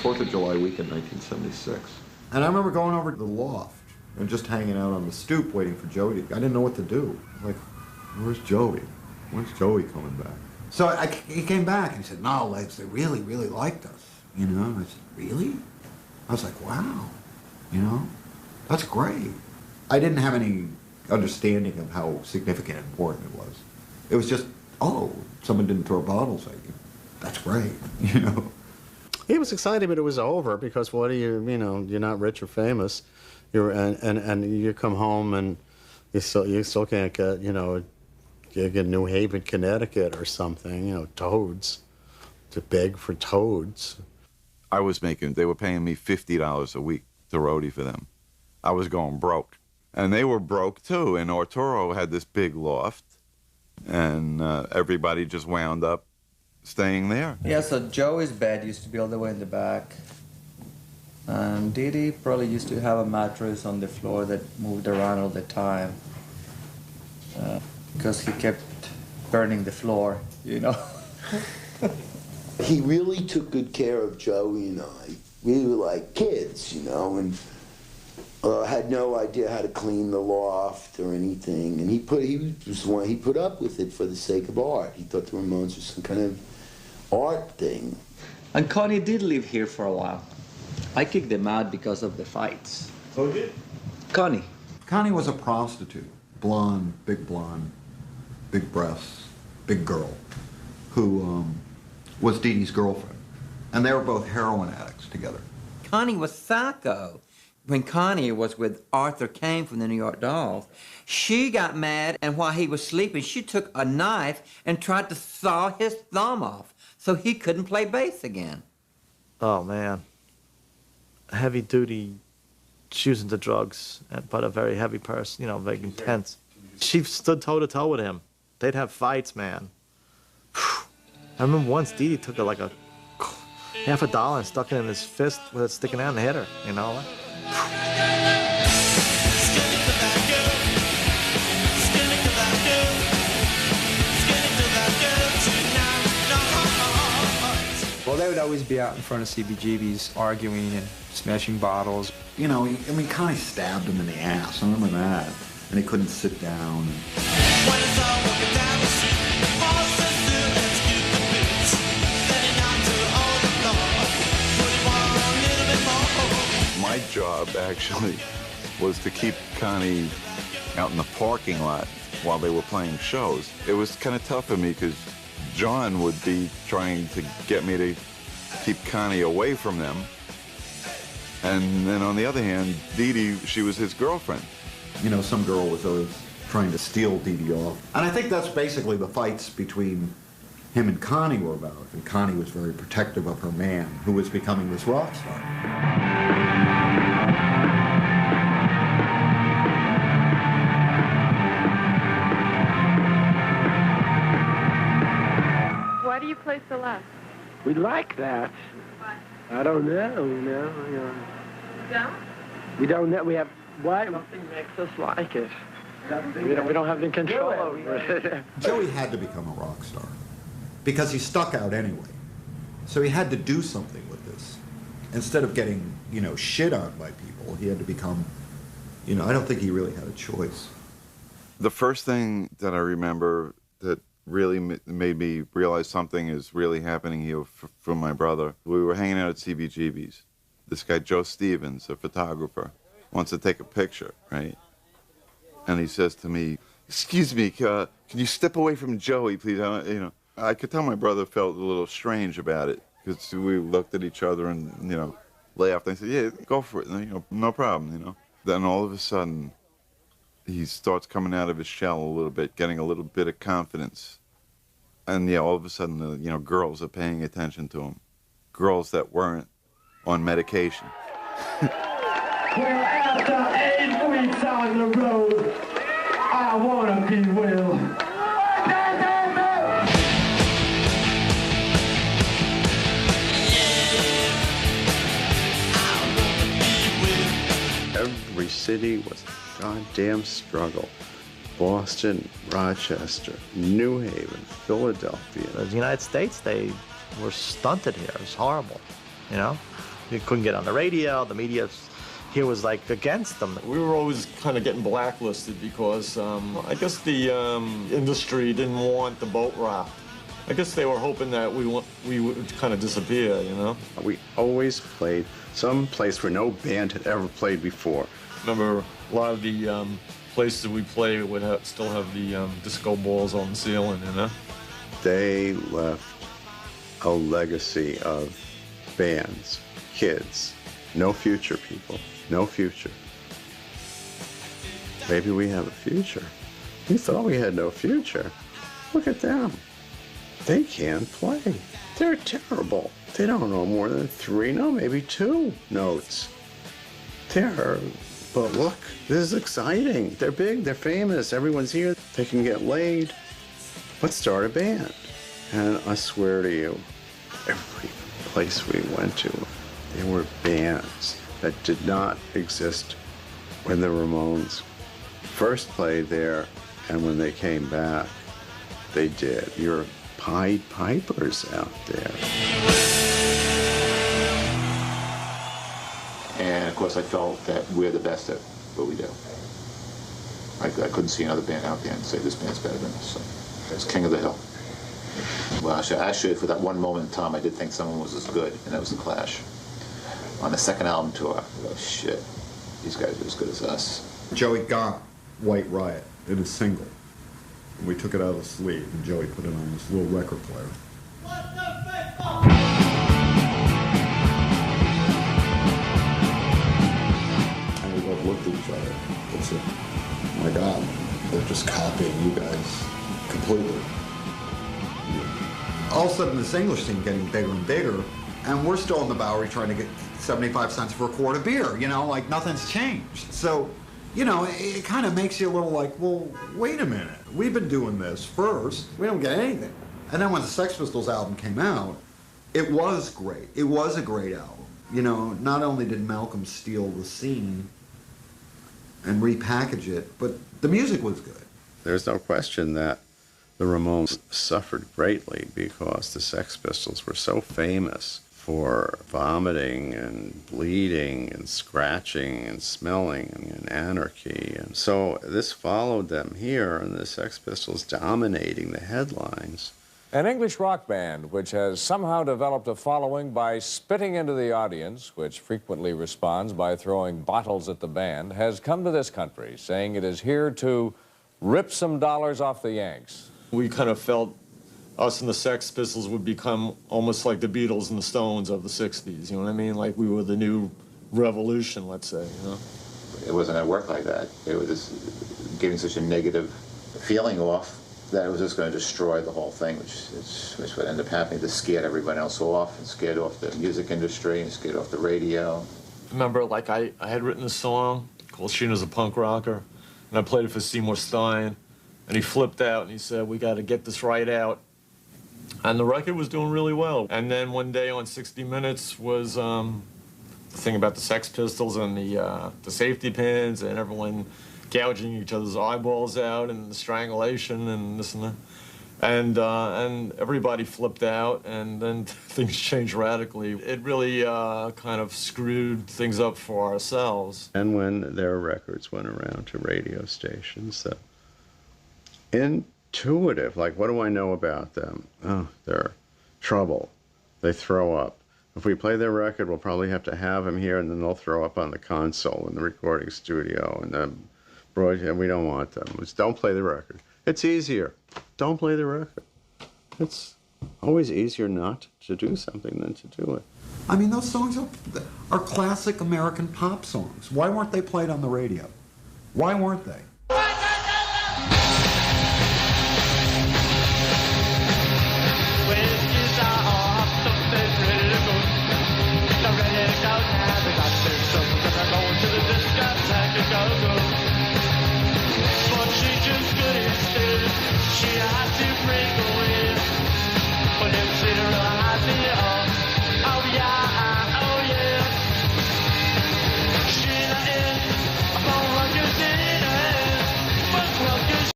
4th of July weekend, 1976. And I remember going over to the loft and just hanging out on the stoop waiting for Joey. I didn't know what to do. Like, where's Joey? When's Joey coming back? So he came back and he said, no, Les, they really, really liked us. You know, I said, really? I was like, wow, you know, that's great. I didn't have any understanding of how significant and important it was. It was just, oh, someone didn't throw bottles at you. That's great, you know. He was excited, but it was over because what do you know, you're not rich or famous. And you come home and you still can't get, you know, gig in New Haven, Connecticut or something, you know, toads, to beg for toads. They were paying me $50 a week to roadie for them. I was going broke. And they were broke too, and Arturo had this big loft, and everybody just wound up staying there. Yeah, so Joey's bed used to be all the way in the back. And Didi probably used to have a mattress on the floor that moved around all the time. Because he kept burning the floor, you know. He really took good care of Joey and I. We were like kids, you know, and had no idea how to clean the loft or anything. And he put up with it for the sake of art. He thought the Ramones was some kind of art thing. And Connie did live here for a while. I kicked them out because of the fights. Who did? Connie. Connie was a prostitute, blonde, big breasts, big girl, who was Dee Dee's girlfriend. And they were both heroin addicts together. Connie was psycho. When Connie was with Arthur Kane from the New York Dolls, she got mad, and while he was sleeping, she took a knife and tried to saw his thumb off so he couldn't play bass again. Oh, man. Heavy duty, she was into drugs, but a very heavy person, you know, very intense. She stood toe-to-toe with him. They'd have fights, man. I remember once Dee Dee took like a $50 and stuck it in his fist with it sticking out and hit her, you know? Well, they would always be out in front of CBGB's arguing and smashing bottles. You know, I mean, Connie stabbed him in the ass, I remember that. And he couldn't sit down. My job, actually, was to keep Connie out in the parking lot while they were playing shows. It was kind of tough for me because John would be trying to get me to keep Connie away from them. And then on the other hand, Dee Dee, she was his girlfriend. You know, some girl was always trying to steal Dee Dee off. And I think that's basically the fights between him and Connie were about. And Connie was very protective of her man, who was becoming this rock star. Why do you play so loud? We like that. I don't know, you know. Yeah? We don't know. We have, why? Something makes us like it. We don't have any control over it. Joey had to become a rock star because he stuck out anyway. So he had to do something with this. Instead of getting, you know, shit on by people, he had to become, you know, I don't think he really had a choice. The first thing that I remember that really made me realize something is really happening here from my brother. We were hanging out at CBGB's. This guy, Joe Stevens, a photographer, wants to take a picture, right? And he says to me, "Excuse me, can you step away from Joey, please?" You know, I could tell my brother felt a little strange about it because we looked at each other and, you know, laughed. And I said, "Yeah, go for it, you know, no problem, you know." Then all of a sudden, he starts coming out of his shell a little bit, getting a little bit of confidence. And yeah, all of a sudden, you know, girls are paying attention to him. Girls that weren't on medication. Well, after 8 weeks on the road, I wanna be Will. Every city was a goddamn struggle. Boston, Rochester, New Haven, Philadelphia. The United States, they were stunted here. It was horrible, you know? You couldn't get on the radio. The media here was like against them. We were always kind of getting blacklisted because I guess the industry didn't want the boat rock. I guess they were hoping that we would kind of disappear, you know? We always played some place where no band had ever played before. Remember, a lot of the places we play would still have the disco balls on the ceiling, you know? They left a legacy of bands, kids, no future, people, no future. Maybe we have a future. We thought we had no future. Look at them. They can't play. They're terrible. They don't know more than 3, no, maybe 2 notes. But look, this is exciting. They're big, they're famous, everyone's here. They can get laid. Let's start a band. And I swear to you, every place we went to, there were bands that did not exist when the Ramones first played there, and when they came back, they did. You're Pied Pipers out there. And of course I felt that we're the best at what we do. I couldn't see another band out there and say this band's better than us. So it's King of the Hill. Well, actually, for that one moment in time, I did think someone was as good, and that was The Clash. On the second album tour, I go, shit, these guys are as good as us. Joey got White Riot. It is single. And we took it out of the sleeve, and Joey put it on this little record player. And we both looked at each other and said, oh my God, they're just copying you guys completely. All of a sudden, this English scene getting bigger and bigger, and we're still in the Bowery trying to get 75 cents for a quart of beer, you know, like nothing's changed. So, you know, it kind of makes you a little like, well, wait a minute. We've been doing this first. We don't get anything. And then when the Sex Pistols album came out, it was great. It was a great album. You know, not only did Malcolm steal the scene and repackage it, but the music was good. There's no question that the Ramones suffered greatly because the Sex Pistols were so famous for vomiting and bleeding and scratching and smelling and anarchy. And so this followed them here, and the Sex Pistols dominating the headlines. An English rock band which has somehow developed a following by spitting into the audience, which frequently responds by throwing bottles at the band, has come to this country, saying it is here to rip some dollars off the Yanks. We kind of felt us and the Sex Pistols would become almost like the Beatles and the Stones of the 60s, you know what I mean? Like we were the new revolution, let's say, you know? It wasn't going to work like that. It was just giving such a negative feeling off that it was just going to destroy the whole thing, which would end up happening. It scared everyone else off, and scared off the music industry, and scared off the radio. Remember, like I had written a song called Sheena's a Punk Rocker, and I played it for Seymour Stein. And he flipped out and he said, we got to get this right out. And the record was doing really well. And then one day on 60 Minutes was the thing about the Sex Pistols and the safety pins and everyone gouging each other's eyeballs out and the strangulation and this and that. And everybody flipped out, and then things changed radically. It really kind of screwed things up for ourselves. And when their records went around to radio stations, intuitive, like, what do I know about them? Oh, they're trouble. They throw up. If we play their record, we'll probably have to have them here, and then they'll throw up on the console in the recording studio, and then we don't want them. Just don't play the record. It's easier. Don't play the record. It's always easier not to do something than to do it. I mean, those songs are classic American pop songs. Why weren't they played on the radio? Why weren't they?